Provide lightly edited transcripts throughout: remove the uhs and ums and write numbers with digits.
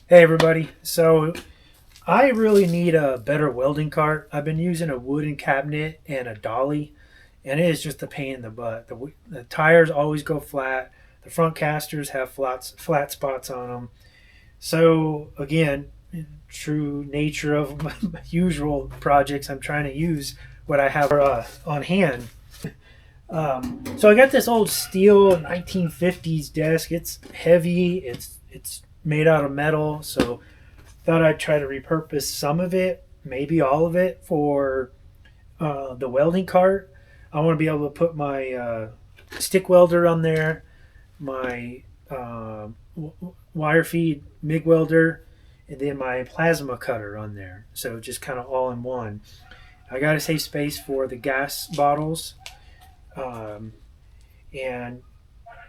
Hey everybody. So I really need a better welding cart. I've been using a wooden cabinet and a dolly, and it is just a pain in the butt. The tires always go flat. The front casters have flat spots on them. So again, in true nature of my usual projects, I'm trying to use what I have on hand. So I got this old steel 1950s desk. It's heavy. It's made out of metal. So thought I'd try to repurpose some of it, maybe all of it, for the welding cart. I want to be able to put my stick welder on there, my wire feed MIG welder, and then my plasma cutter on there. So just kind of all in one. I got to save space for the gas bottles, um, and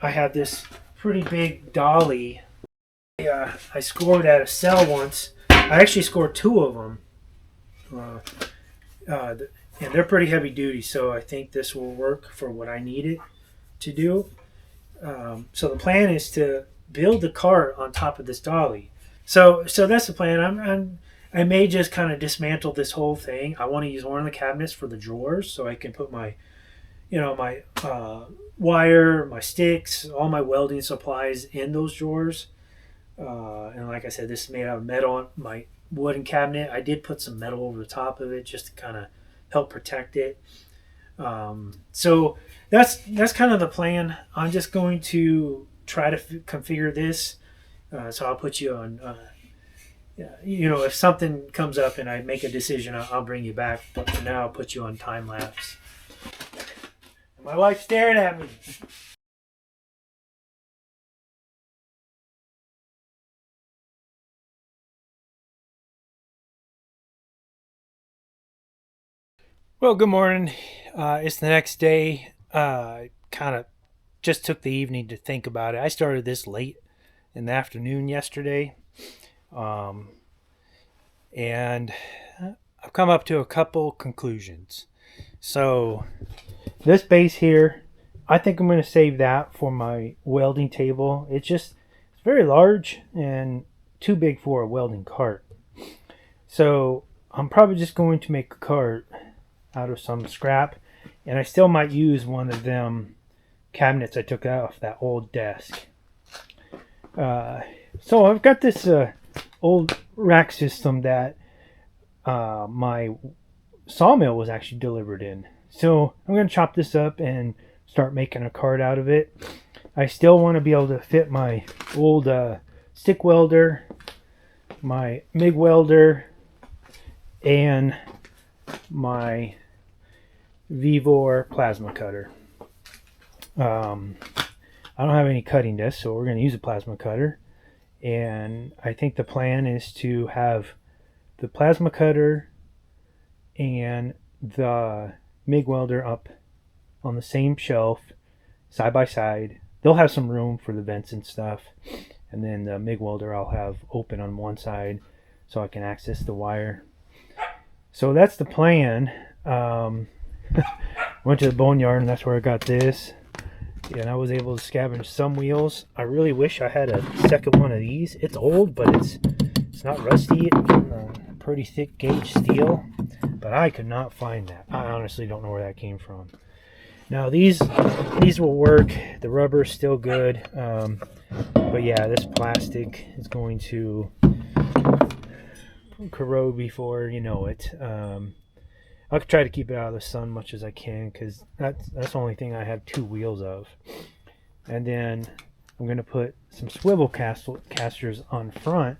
I have this pretty big dolly. I scored at a sell once. I actually scored two of them. Uh, and they're pretty heavy duty, so I think this will work for what I need it to do. So the plan is to build the cart on top of this dolly. So that's the plan. I may just kind of dismantle this whole thing. I want to use one of the cabinets for the drawers, so I can put my my wire, my sticks, all my welding supplies in those drawers. And like I said, this is made out of metal. My wooden cabinet, I did put some metal over the top of it just to kind of help protect it. So that's kind of the plan. I'm just going to try to configure this. So I'll put you on. If something comes up and I make a decision, I'll bring you back. But for now, I'll put you on time lapse. My wife's staring at me. Well, good morning. It's the next day. Kind of just took the evening to think about it. I started this late in the afternoon yesterday, um, and I've come up to a couple conclusions. So, this base here, I think I'm going to save that for my welding table. It's very large and too big for a welding cart. So, I'm probably just going to make a cart out of some scrap, and I still might use one of them cabinets I took off that old desk. So I've got this old rack system that my sawmill was actually delivered in. So I'm going to chop this up and start making a cart out of it. I still want to be able to fit my old stick welder, my MIG welder, and my Vivor plasma cutter. I don't have any cutting discs, so we're going to use a plasma cutter. And I think the plan is to have the plasma cutter and the MIG welder up on the same shelf, side by side. They'll have some room for the vents and stuff. And then the MIG welder I'll have open on one side so I can access the wire. So that's the plan. Went to the boneyard, and that's where I got this. And I was able to scavenge some wheels. I really wish I had a second one of these. It's old, but it's not rusty. It's pretty thick gauge steel, but I could not find that. I honestly don't know where that came from. Now these will work. The rubber is still good, but yeah, this plastic is going to corrode before you know it. I'll try to keep it out of the sun much as I can, because that's the only thing I have two wheels of. And then I'm going to put some swivel casters on front.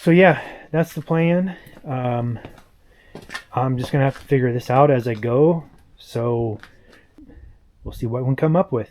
So yeah, that's the plan. I'm just going to have to figure this out as I go. So we'll see what we can come up with.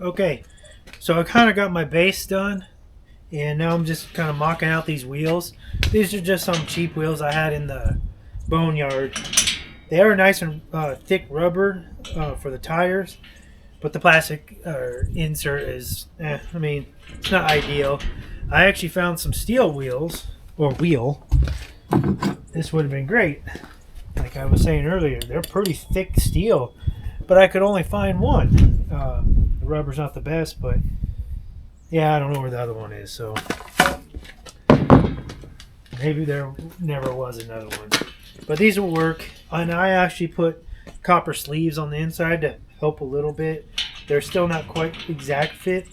Okay, so I kind of got my base done, and now I'm just kind of mocking out these wheels. These are just some cheap wheels I had in the boneyard. They are nice and thick rubber for the tires, but the plastic insert is, I mean, it's not ideal. I actually found some steel wheels, or wheel. This would have been great. Like I was saying earlier, they're pretty thick steel, but I could only find one. The rubber's not the best, but yeah, I don't know where the other one is, so maybe there never was another one. But these will work, and I actually put copper sleeves on the inside to help a little bit. They're still not quite exact fit,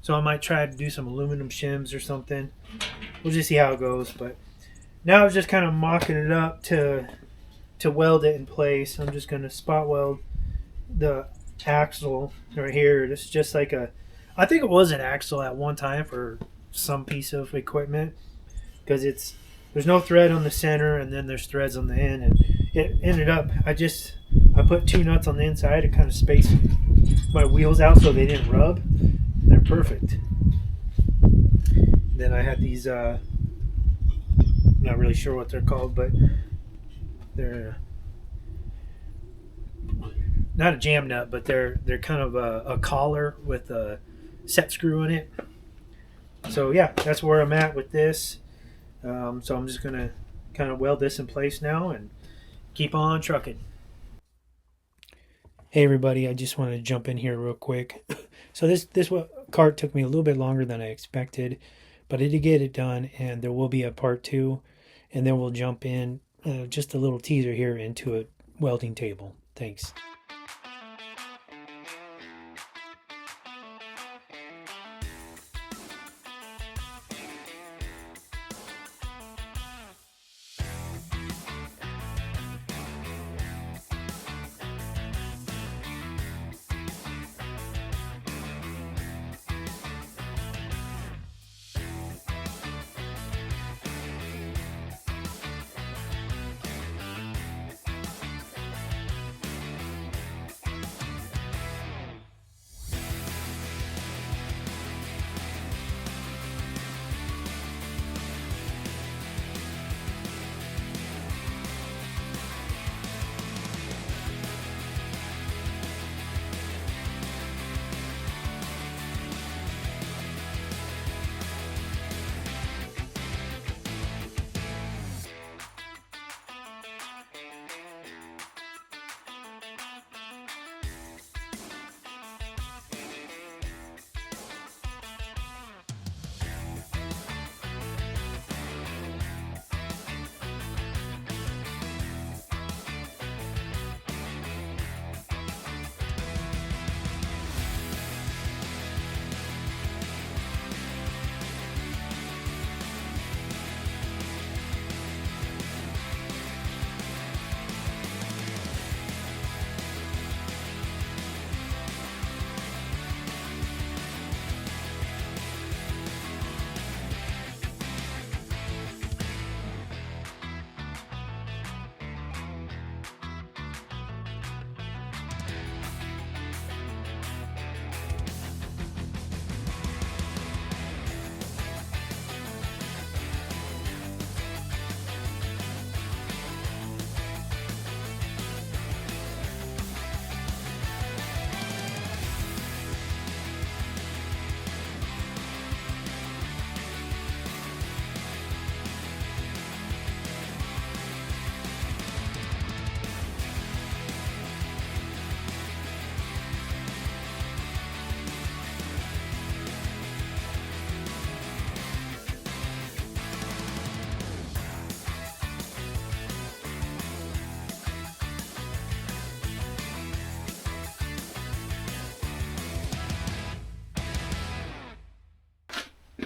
so I might try to do some aluminum shims or something. We'll just see how it goes. But now I'm just kind of mocking it up to weld it in place. I'm just going to spot weld the axle right here. This is just like I think it was an axle at one time for some piece of equipment, because there's no thread on the center, and then there's threads on the end, and it ended up I put 2 nuts on the inside to kind of space my wheels out so they didn't rub. They're perfect. Then I had these not really sure what they're called, but they're not a jam nut, but they're kind of a collar with a set screw in it. So yeah, that's where I'm at with this. So I'm just gonna kind of weld this in place now and keep on trucking. Hey everybody, I just wanted to jump in here real quick. So this cart took me a little bit longer than I expected, but I did get it done, and there will be a part 2, and then we'll jump in just a little teaser here into a welding table. Thanks.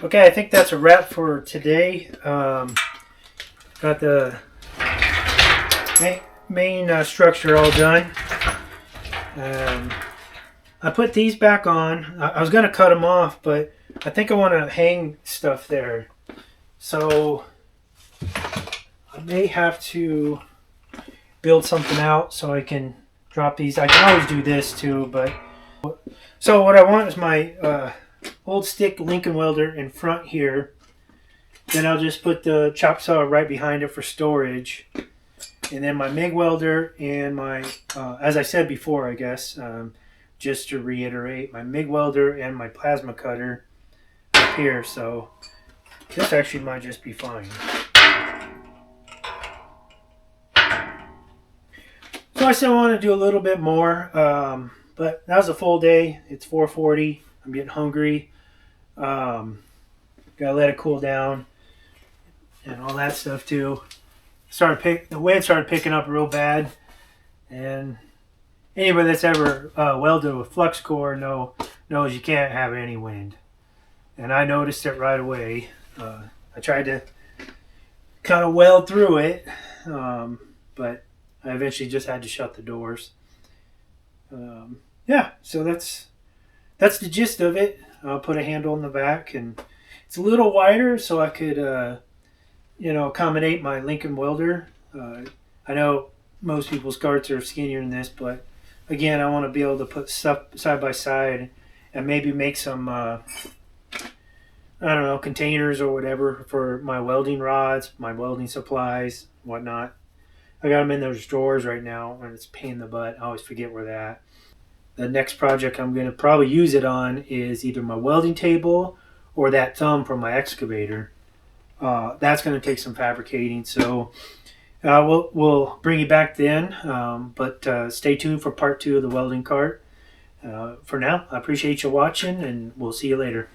Okay, I think that's a wrap for today. Got the main structure all done. I put these back on. I was going to cut them off, but I think I want to hang stuff there. So I may have to build something out so I can drop these. I can always do this too, but So what I want is my old stick Lincoln welder in front here. Then I'll just put the chop saw right behind it for storage. And then my MIG welder and my, as I said before, I guess, just to reiterate, my MIG welder and my plasma cutter up here. So this actually might just be fine. So I still want to do a little bit more, but that was a full day. It's 4:40. I'm getting hungry. Gotta let it cool down and all that stuff too. The wind started picking up real bad, and anybody that's ever welded with flux core knows you can't have any wind. And I noticed it right away. I tried to kind of weld through it, but I eventually just had to shut the doors. Yeah, so that's the gist of it. I'll put a handle in the back, and it's a little wider so I could accommodate my Lincoln welder. I know most people's carts are skinnier than this, but again, I want to be able to put stuff side by side and maybe make some I don't know, containers or whatever for my welding rods, my welding supplies, whatnot. I got them in those drawers right now, and it's a pain in the butt. I always forget where they're at. The next project I'm going to probably use it on is either my welding table or that thumb from my excavator. That's going to take some fabricating, so we'll bring you back then. But stay tuned for part 2 of the welding cart. For now, I appreciate you watching, and we'll see you later.